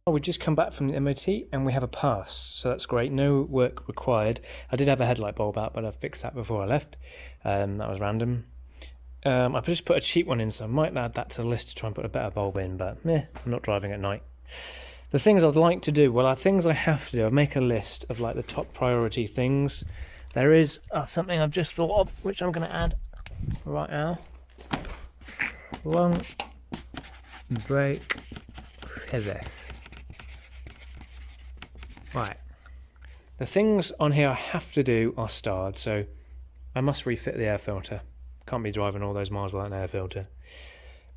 Oh, we've just come back from the MOT and we have a pass, so that's great. No work required. I did have a headlight bulb out, but I fixed that before I left. That was random. I just put a cheap one in, so I might add that to the list to try and put a better bulb in, but I'm not driving at night. The things I'd like to do, well, things I have to do. I make a list of like the top priority things. There is something I've just thought of, which I'm going to add right now. Won't break pivot. Right. The things on here I have to do are starred, so I must refit the air filter. Can't be driving all those miles without an air filter.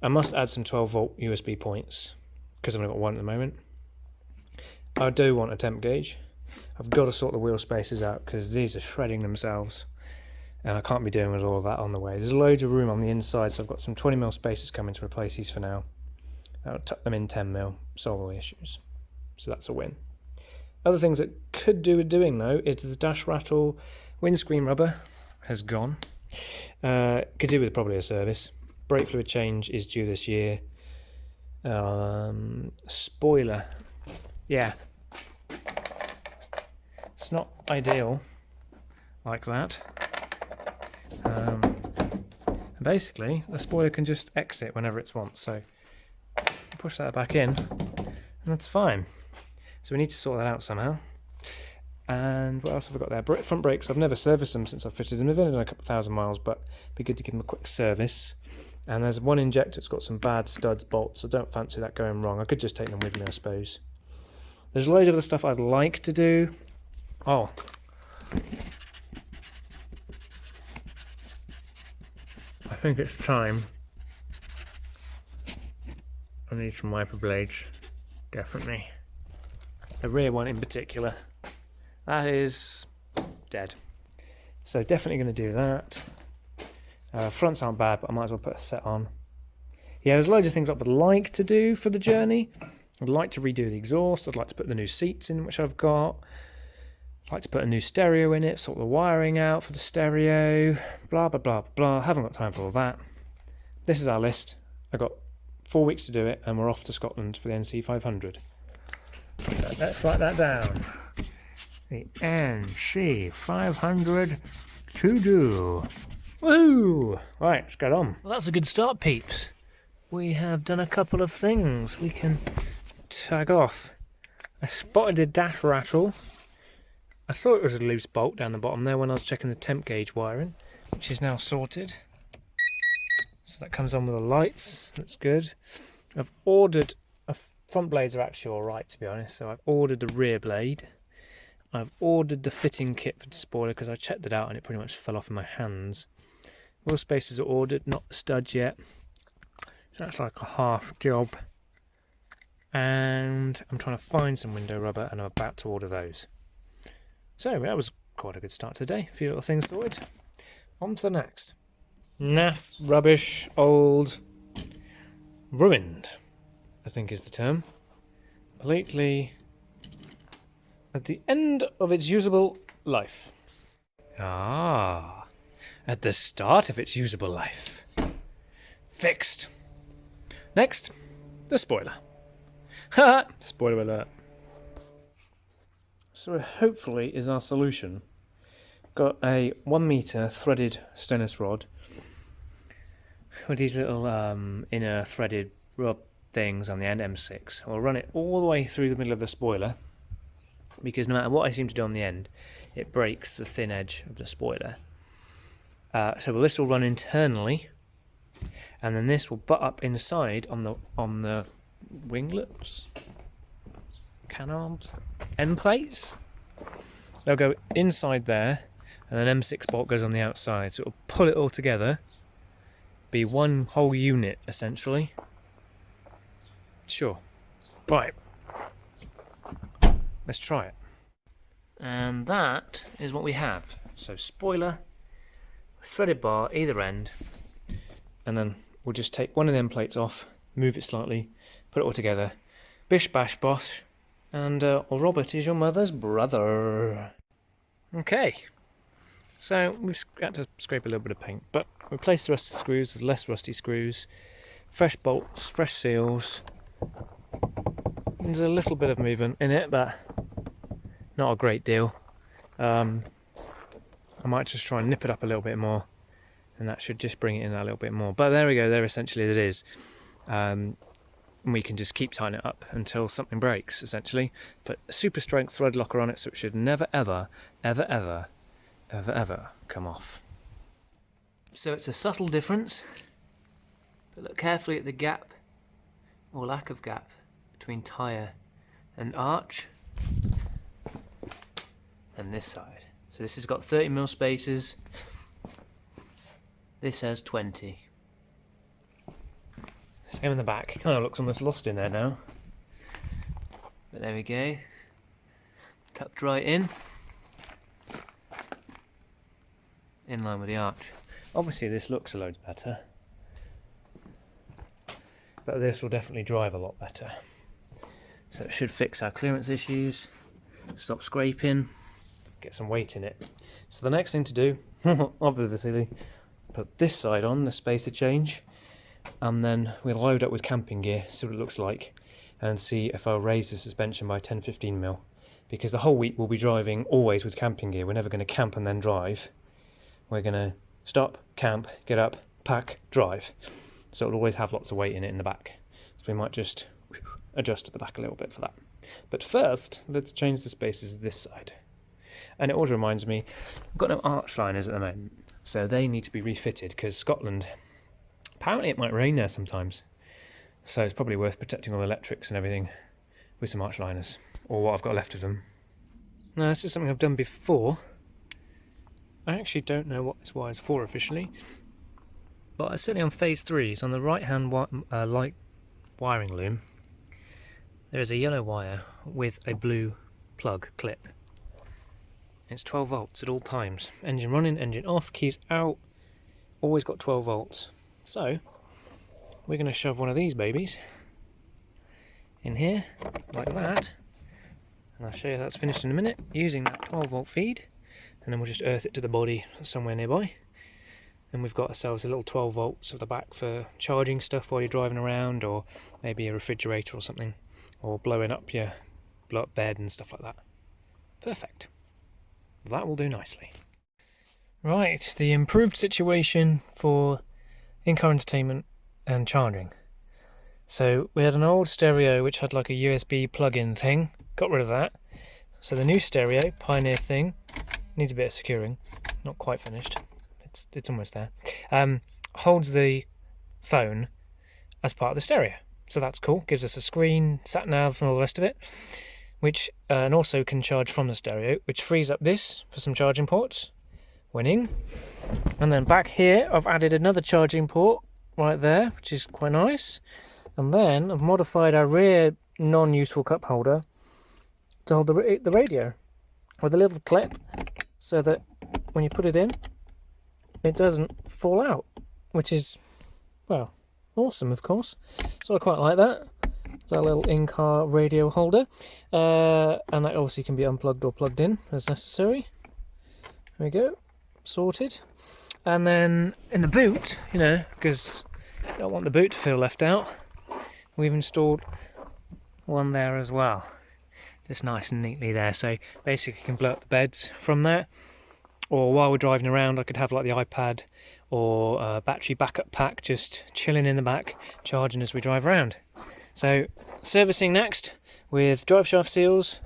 I must add some 12 volt USB points, because I've only got one at the moment. I do want a temp gauge. I've got to sort the wheel spaces out, because these are shredding themselves. And I can't be doing with all of that on the way. There's loads of room on the inside, so I've got some 20mm spacers coming to replace these for now. I'll tuck them in 10mm, solve all the issues. So that's a win. Other things that could do with doing though is the dash rattle windscreen rubber has gone. Could do with probably a service. Brake fluid change is due this year. Spoiler, yeah, it's not ideal like that. Basically, the spoiler can just exit whenever it wants. So push that back in, and that's fine. So we need to sort that out somehow. And what else have I got there? Front brakes, I've never serviced them since I fitted them. They've only done a couple thousand miles, but it'd be good to give them a quick service. And there's one injector that's got some bad studs, bolts, so don't fancy that going wrong. I could just take them with me, I suppose. There's loads of other stuff I'd like to do. Oh. I think it's time. I need some wiper blades, definitely. The rear one in particular. That is dead. So definitely going to do that. Fronts aren't bad, but I might as well put a set on. Yeah, there's loads of things I would like to do for the journey. I'd like to redo the exhaust. I'd like to put the new seats in, which I've got. I'd like to put a new stereo in it, sort the wiring out for the stereo. Blah, blah, blah, blah. I haven't got time for all that. This is our list. I've got 4 weeks to do it, and we're off to Scotland for the NC500. Let's write that down. The NC500 to do. Woo! Right, let's get on. Well, that's a good start, peeps. We have done a couple of things we can tag off. I spotted a dash rattle. I thought it was a loose bolt down the bottom there when I was checking the temp gauge wiring, which is now sorted. So that comes on with the lights. That's good. I've ordered front blades are actually alright, to be honest, so I've ordered the rear blade. I've ordered the fitting kit for the spoiler because I checked it out and it pretty much fell off in my hands. Wheel spacers are ordered, not the studs yet. So that's like a half job. And I'm trying to find some window rubber and I'm about to order those. So that was quite a good start today. A few little things sorted. On to the next. Naff, rubbish, old, ruined, I think is the term. Completely at the end of its usable life. Ah, at the start of its usable life. Fixed. Next, the spoiler. Ha! Spoiler alert. So hopefully is our solution. Got a 1 meter threaded stainless rod with these little inner threaded rod things on the end, M6. I'll run it all the way through the middle of the spoiler because no matter what I seem to do on the end, it breaks the thin edge of the spoiler. So this will run internally, and then this will butt up inside on the winglets, canards, end plates. They'll go inside there, and an M6 bolt goes on the outside, so it'll pull it all together, be one whole unit essentially. Sure. Right. Let's try it. And that is what we have. So spoiler, threaded bar either end, and then we'll just take one of them plates off, move it slightly, put it all together, bish bash bosh, and Robert is your mother's brother. Okay, so we've got to scrape a little bit of paint, but replace the rusty screws with less rusty screws, fresh bolts, fresh seals, there's a little bit of movement in it, but not a great deal. I might just try and nip it up a little bit more, and that should just bring it in a little bit more. But there we go, there essentially it is. And we can just keep tying it up until something breaks, essentially. Put a super strength thread locker on it, so it should never ever, ever, ever, ever, ever come off. So it's a subtle difference, but look carefully at the gap, or lack of gap, between tyre and arch, and this side. So this has got 30mm spaces, this has 20. Same in the back, kind of looks almost lost in there now. But there we go, tucked right in line with the arch. Obviously this looks a loads better, but this will definitely drive a lot better. So it should fix our clearance issues, stop scraping, get some weight in it. So the next thing to do, obviously, put this side on, the spacer change, and then we'll load up with camping gear, see what it looks like, and see if I'll raise the suspension by 10-15mm, because the whole week we'll be driving always with camping gear. We're never going to camp and then drive. We're going to stop, camp, get up, pack, drive. So it'll always have lots of weight in it in the back. So we might just adjust at the back a little bit for that. But first, let's change the spacers this side. And it also reminds me, I've got no arch liners at the moment, so they need to be refitted, because Scotland, apparently it might rain there sometimes. So it's probably worth protecting all the electrics and everything with some arch liners, or what I've got left of them. Now this is something I've done before. I actually don't know what this wire is for officially, but certainly on phase 3, it's on the right hand light wiring loom. There is a yellow wire with a blue plug clip. It's 12 volts at all times. Engine running, engine off, keys out, always got 12 volts. So we're going to shove one of these babies in here like that, and I'll show you that's finished in a minute using that 12 volt feed, and then we'll just earth it to the body somewhere nearby. And we've got ourselves a little 12 volts at the back for charging stuff while you're driving around, or maybe a refrigerator or something, or blowing up your bed and stuff like that. Perfect. That will do nicely. Right, the improved situation for in-car entertainment and charging. So we had an old stereo which had like a USB plug-in thing, got rid of that. So the new stereo, Pioneer thing, needs a bit of securing, not quite finished. It's almost there. Holds the phone as part of the stereo, so that's cool. Gives us a screen, sat nav, and all the rest of it. Which and also can charge from the stereo, which frees up this for some charging ports. Winning. And then back here, I've added another charging port right there, which is quite nice. And then I've modified our rear non-useful cup holder to hold the radio with a little clip, so that when you put it in, it doesn't fall out, which is, well, awesome, of course. So I quite like that. It's our little in-car radio holder, and that obviously can be unplugged or plugged in as necessary. There we go, sorted. And then in the boot, you know, because I don't want the boot to feel left out, we've installed one there as well, just nice and neatly there. So basically you can blow up the beds from there, or while we're driving around I could have like the iPad or a battery backup pack just chilling in the back, charging as we drive around. So servicing next with drive shaft seals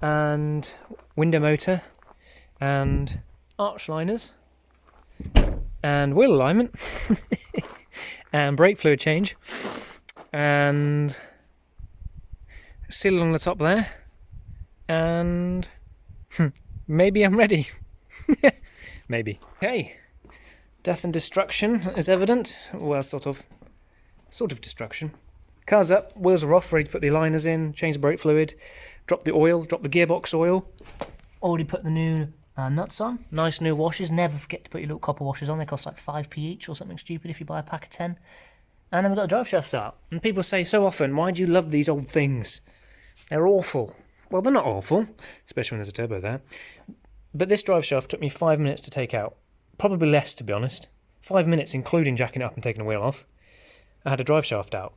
and window motor and arch liners and wheel alignment and brake fluid change and seal on the top there, and maybe I'm ready. Maybe. Okay, death and destruction is evident. Well, sort of destruction. Car's up, wheels are off, ready to put the aligners in, change the brake fluid, drop the oil, drop the gearbox oil. Already put the new nuts on. Nice new washers. Never forget to put your little copper washers on. They cost like 5p each or something stupid if you buy a pack of 10. And then we've got the drive shafts out. And people say so often, why do you love these old things? They're awful. Well, they're not awful, especially when there's a turbo there. But this drive shaft took me 5 minutes to take out. Probably less, to be honest. 5 minutes, including jacking it up and taking the wheel off. I had a drive shaft out.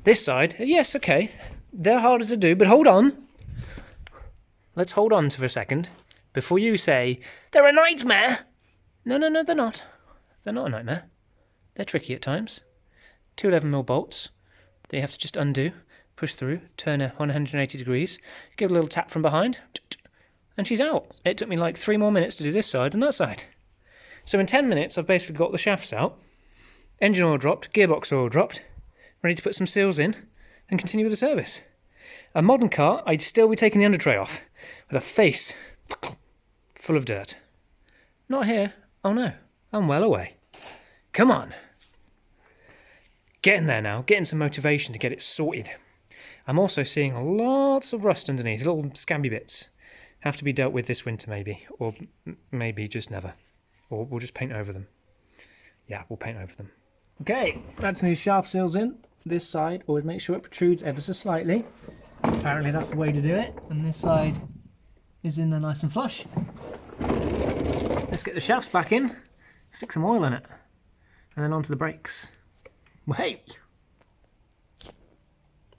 This side, yes, okay. They're harder to do, but hold on. Let's hold on for a second before you say, they're a nightmare. No, they're not. They're not a nightmare. They're tricky at times. 2 11mm bolts. They have to just undo, push through, turn her 180 degrees, give a little tap from behind, and she's out. It took me like 3 more minutes to do this side and that side. So in 10 minutes, I've basically got the shafts out, engine oil dropped, gearbox oil dropped, ready to put some seals in and continue with the service. A modern car, I'd still be taking the under tray off with a face full of dirt. Not here. Oh no, I'm well away. Come on. Getting there now, getting some motivation to get it sorted. I'm also seeing lots of rust underneath, little scabby bits. Have to be dealt with this winter maybe, or maybe just never. Or we'll just paint over them. Yeah, we'll paint over them. Okay, add some new shaft seals in. This side, always make sure it protrudes ever so slightly. Apparently that's the way to do it. And this side is in there nice and flush. Let's get the shafts back in, stick some oil in it, and then onto the brakes. Wait!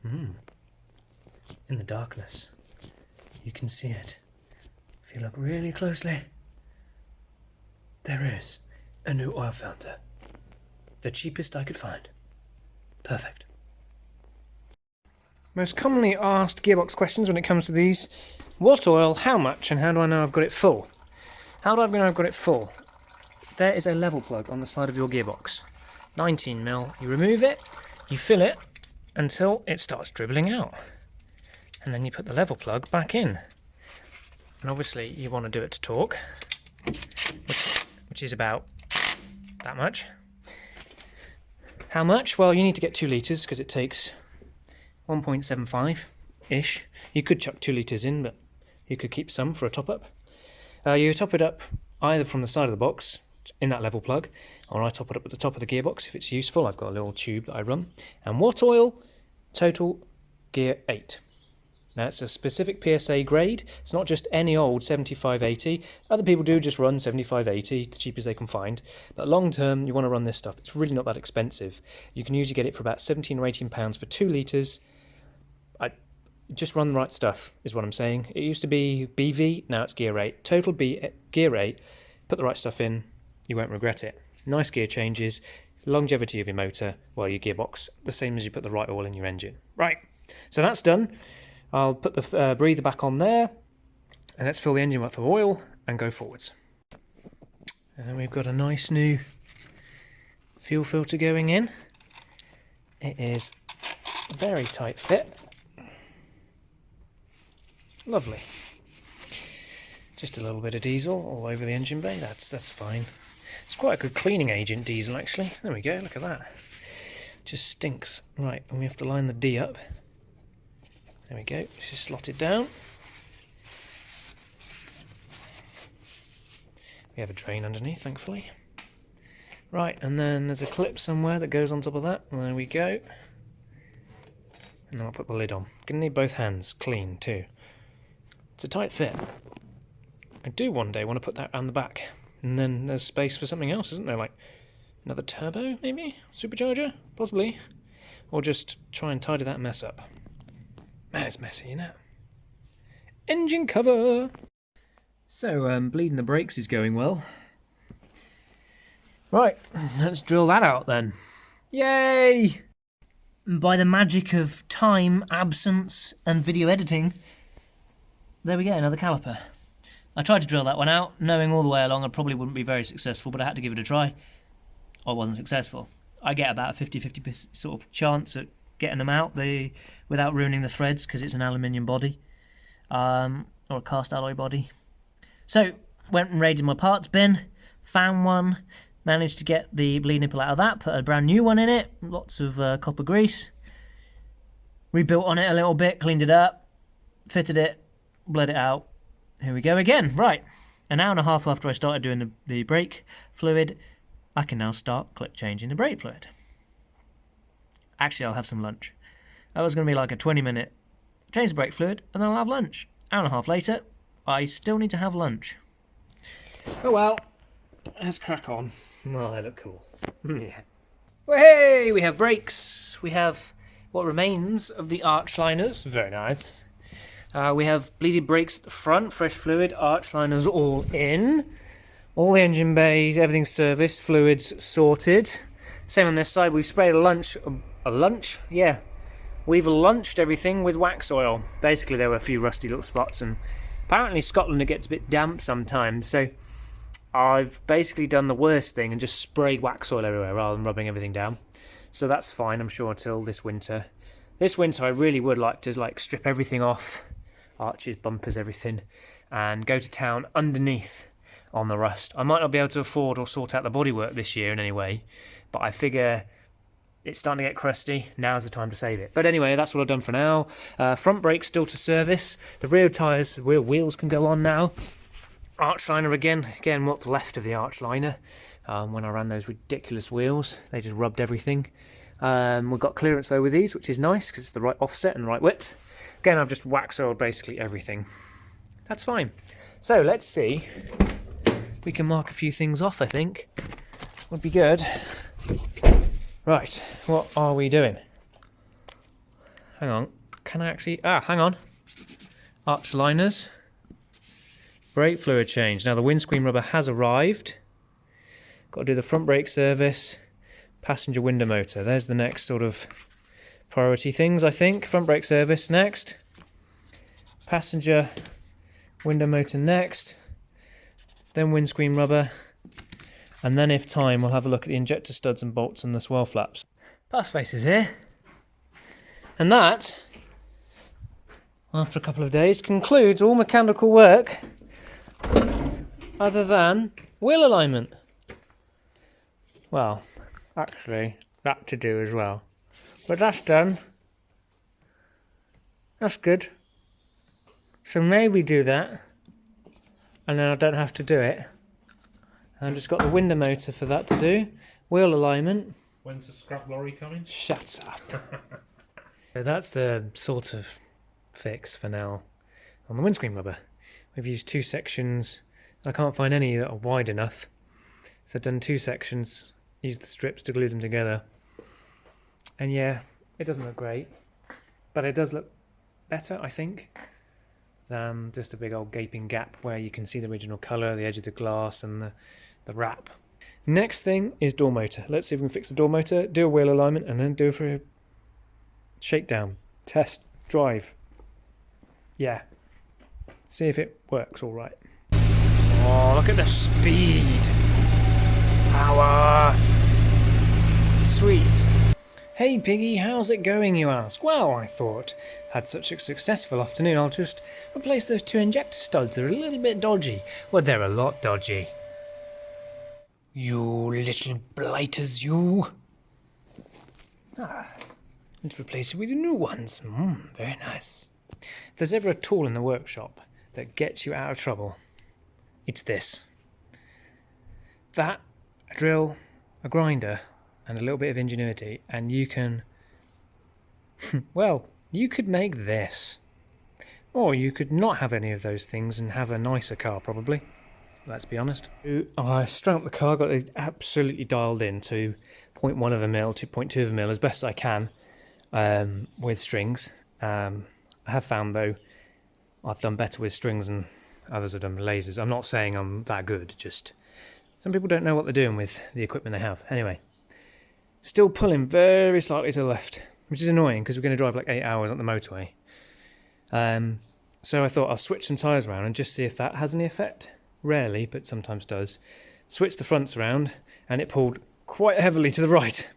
In the darkness, you can see it. If you look really closely, there is a new oil filter. The cheapest I could find. Perfect. Most commonly asked gearbox questions when it comes to these. What oil, how much, and how do I know I've got it full? How do I know I've got it full? There is a level plug on the side of your gearbox. 19mm. You remove it, you fill it until it starts dribbling out. And then you put the level plug back in. And obviously you want to do it to torque, which is about that much. How much? Well, you need to get 2 litres because it takes 1.75-ish. You could chuck 2 litres in, but you could keep some for a top-up. You top it up either from the side of the box in that level plug, or I top it up at the top of the gearbox if it's useful. I've got a little tube that I run. And what oil? Total Gear 8. Now it's a specific PSA grade. It's not just any old 7580. Other people do just run 7580, the cheapest they can find. But long term, you want to run this stuff. It's really not that expensive. You can usually get it for about 17 or 18 pounds for 2 litres. Just run the right stuff, is what I'm saying. It used to be BV, now it's Gear 8. Total Gear 8. Put the right stuff in, you won't regret it. Nice gear changes, longevity of your motor, well, your gearbox, the same as you put the right oil in your engine. Right, so that's done. I'll put the breather back on there, and let's fill the engine up with oil and go forwards. And we've got a nice new fuel filter going in. It is a very tight fit. Lovely. Just a little bit of diesel all over the engine bay, that's fine. It's quite a good cleaning agent, diesel, actually. There we go, look at that. Just stinks. Right, and we have to line the D up. There we go, just slot it down. We have a drain underneath, thankfully. Right, and then there's a clip somewhere that goes on top of that. There we go. And then I'll put the lid on. Gonna need both hands clean, too. It's a tight fit. I do one day want to put that on the back. And then there's space for something else, isn't there? Like another turbo, maybe? Supercharger? Possibly. Or just try and tidy that mess up. Man, it's messy, isn't it? Engine cover! So, bleeding the brakes is going well. Right, let's drill that out then. Yay! By the magic of time, absence, and video editing, there we go, another caliper. I tried to drill that one out, knowing all the way along I probably wouldn't be very successful, but I had to give it a try. I wasn't successful. I get about a 50-50 sort of chance at getting them out without ruining the threads, because it's an aluminium body, or a cast alloy body. So, went and raided my parts bin, found one, managed to get the bleed nipple out of that, put a brand new one in it, lots of copper grease, rebuilt on it a little bit, cleaned it up, fitted it, bled it out. Here we go again. Right, an hour and a half after I started doing the brake fluid, I can now start clip changing the brake fluid. Actually, I'll have some lunch. That was going to be like a 20-minute change the brake fluid, and then I'll have lunch. Hour and a half later, I still need to have lunch. Oh well, let's crack on. Oh, they look cool. Yeah. Well, hey, we have brakes. We have what remains of the arch liners. Very nice. We have bleeded brakes at the front, fresh fluid, arch liners all in. All the engine bays, everything's serviced, fluids sorted. Same on this side, we've sprayed a lunch? Yeah. We've lunched everything with wax oil. Basically there were a few rusty little spots, and apparently Scotland it gets a bit damp sometimes, so I've basically done the worst thing and just sprayed wax oil everywhere rather than rubbing everything down. So that's fine, I'm sure, till this winter. This winter I really would like to strip everything off, arches, bumpers, everything, and go to town underneath on the rust. I might not be able to afford or sort out the bodywork this year in any way, but I figure it's starting to get crusty, now's the time to save it. But anyway, that's what I've done for now. Front brakes still to service. The rear tyres, rear wheels can go on now. Arch liner again what's left of the arch liner. When I ran those ridiculous wheels, they just rubbed everything. We've got clearance though with these, which is nice because it's the right offset and the right width. Again, I've just wax oiled basically everything. That's fine. So let's see. We can mark a few things off, I think. Would be good. Right, what are we doing? Hang on, can I actually... hang on. Arch liners. Brake fluid change. Now the windscreen rubber has arrived. Got to do the front brake service. Passenger window motor. There's the next sort of priority things, I think. Front brake service next. Passenger window motor next. Then windscreen rubber, and then if time we'll have a look at the injector studs and bolts and the swirl flaps. Pass faces here, and that, after a couple of days, concludes all mechanical work other than wheel alignment. Well, actually that to do as well, but that's done. That's good. So maybe do that. And then I don't have to do it. I've just got the window motor for that to do. Wheel alignment. When's the scrap lorry coming? Shut up. So that's the sort of fix for now on the windscreen rubber. We've used 2 sections. I can't find any that are wide enough. So I've done 2 sections, used the strips to glue them together. And yeah, it doesn't look great. But it does look better, I think, than just a big old gaping gap where you can see the original colour, the edge of the glass and the wrap. Next thing is door motor. Let's see if we can fix the door motor, do a wheel alignment, and then do it for a shakedown, test, drive. Yeah. See if it works all right. Oh, look at the speed. Power. Sweet. Hey Piggy, how's it going, you ask? Well, I thought, had such a successful afternoon, I'll just replace those 2 injector studs. They're a little bit dodgy. Well, they're a lot dodgy. You little blighters, you. Let's replace it with new ones. Very nice. If there's ever a tool in the workshop that gets you out of trouble, it's this. That, a drill, a grinder, and a little bit of ingenuity, and you can, well, you could make this. Or you could not have any of those things and have a nicer car, probably. Let's be honest. I strung up the car, got it absolutely dialed in to 0.1 of a mil, 2.2 of a mil, as best as I can, with strings. I have found, though, I've done better with strings than others have done with lasers. I'm not saying I'm that good, just some people don't know what they're doing with the equipment they have. Anyway. Still pulling very slightly to the left, which is annoying because we're going to drive like 8 hours on the motorway. So I thought I'll switch some tyres around and just see if that has any effect. Rarely, but sometimes does. Switch the fronts around and it pulled quite heavily to the right.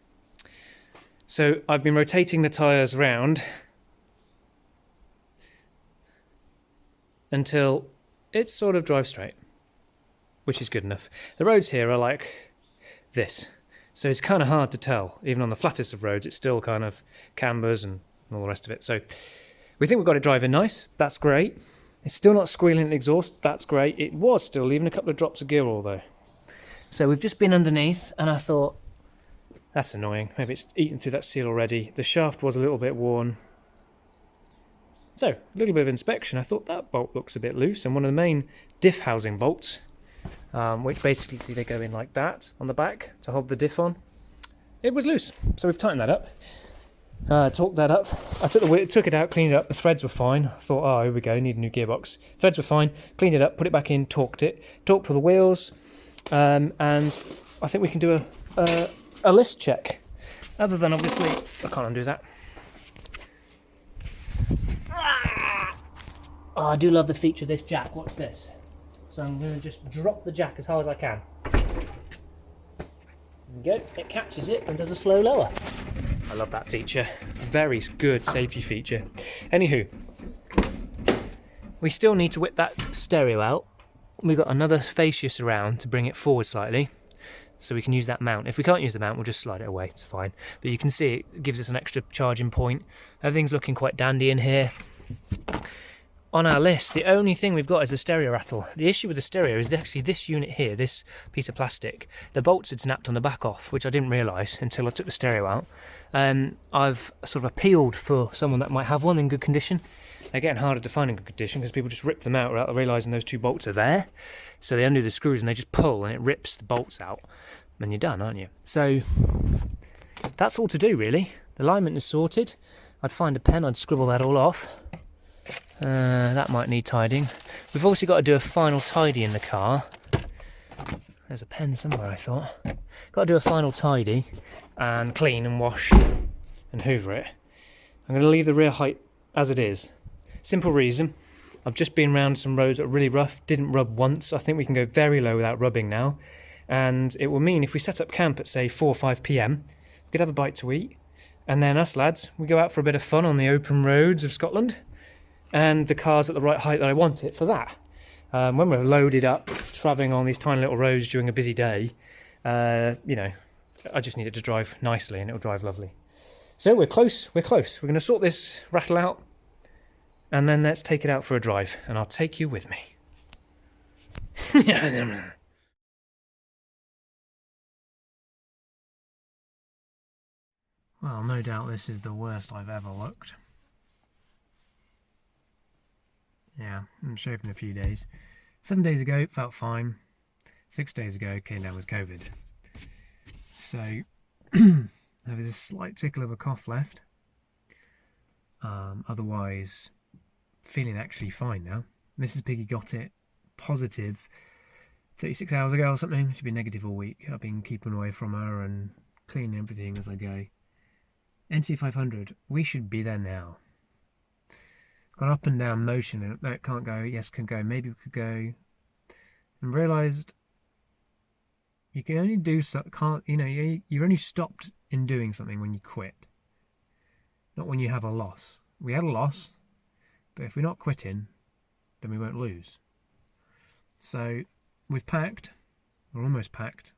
So I've been rotating the tyres round until it sort of drives straight, which is good enough. The roads here are like this. So it's kind of hard to tell. Even on the flattest of roads, it's still kind of cambers and all the rest of it. So we think we've got it driving nice. That's great. It's still not squealing in the exhaust. That's great. It was still leaving a couple of drops of gear oil, though. So we've just been underneath, and I thought, that's annoying. Maybe it's eaten through that seal already. The shaft was a little bit worn. So, a little bit of inspection. I thought that bolt looks a bit loose, and one of the main diff housing bolts, which basically they go in like that on the back to hold the diff on, it was loose. So we've tightened that up. Torqued that up. I took it out, cleaned it up. The threads were fine. I thought, oh, here we go, need a new gearbox. Threads were fine. Cleaned it up, put it back in, torqued all the wheels, and I think we can do a list check. Other than obviously, I can't undo that. Oh, I do love the feature of this jack. What's this? So I'm going to just drop the jack as hard as I can. Good. It catches it and does a slow lower. I love that feature. Very good safety feature. Anywho, we still need to whip that stereo out. We've got another fascia surround to bring it forward slightly, so we can use that mount. If we can't use the mount, we'll just slide it away. It's fine. But you can see it gives us an extra charging point. Everything's looking quite dandy in here. On our list, the only thing we've got is the stereo rattle. The issue with the stereo is actually this unit here, this piece of plastic. The bolts had snapped on the back off, which I didn't realise until I took the stereo out. I've sort of appealed for someone that might have one in good condition. They're getting harder to find in good condition because people just rip them out without realising those two bolts are there. So they undo the screws and they just pull and it rips the bolts out. And you're done, aren't you? So that's all to do, really. The alignment is sorted. I'd find a pen, I'd scribble that all off. That might need tidying. We've also got to do a final tidy in the car. There's a pen somewhere, I thought. Got to do a final tidy and clean and wash and hoover it. I'm going to leave the rear height as it is. Simple reason. I've just been around some roads that are really rough. Didn't rub once. I think we can go very low without rubbing now. And it will mean if we set up camp at say 4 or 5 p.m, we could have a bite to eat. And then us lads, we go out for a bit of fun on the open roads of Scotland. And the car's at the right height that I want it for that. When we're loaded up, travelling on these tiny little roads during a busy day, I just need it to drive nicely and it'll drive lovely. So we're close. We're going to sort this rattle out and then let's take it out for a drive and I'll take you with me. Well, no doubt this is the worst I've ever looked. Yeah, I'm shaved in a few days. 7 days ago, felt fine. 6 days ago, came down with COVID. So, there was a slight tickle of a cough left. Otherwise, feeling actually fine now. Mrs. Piggy got it positive 36 hours ago or something. She's been negative all week. I've been keeping away from her and cleaning everything as I go. NC500, we should be there now. Gone up and down motion and no, it can't go, yes can go, maybe we could go, and realised you can only do so, you're only stopped in doing something when you quit, not when you have a loss. We had a loss, but if we're not quitting, then we won't lose. So we've packed, we're almost packed,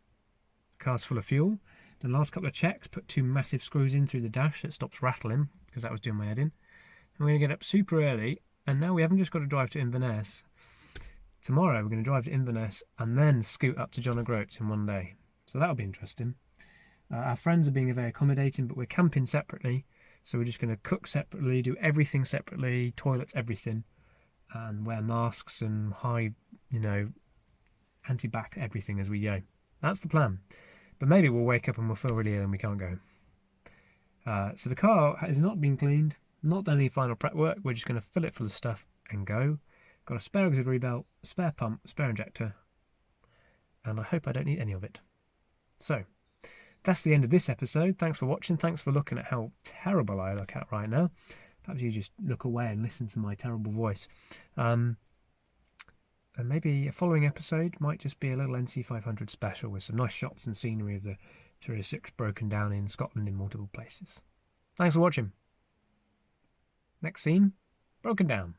the car's full of fuel. The last couple of checks, put 2 massive screws in through the dash that stops rattling, because that was doing my head in. We're going to get up super early, and now we haven't just got to drive to Inverness. Tomorrow we're going to drive to Inverness and then scoot up to John O'Groats in one day. So that'll be interesting. Our friends are being very accommodating, but we're camping separately. So we're just going to cook separately, do everything separately, toilets, everything, and wear masks and high, anti-bac everything as we go. That's the plan. But maybe we'll wake up and we'll feel really ill and we can't go. So the car has not been cleaned. Not done any final prep work, we're just going to fill it full of stuff and go. Got a spare auxiliary belt, spare pump, spare injector, and I hope I don't need any of it. So, that's the end of this episode. Thanks for watching, thanks for looking at how terrible I look at right now. Perhaps you just look away and listen to my terrible voice. And maybe a following episode might just be a little NC500 special with some nice shots and scenery of the 306 broken down in Scotland in multiple places. Thanks for watching. Next scene, broken down.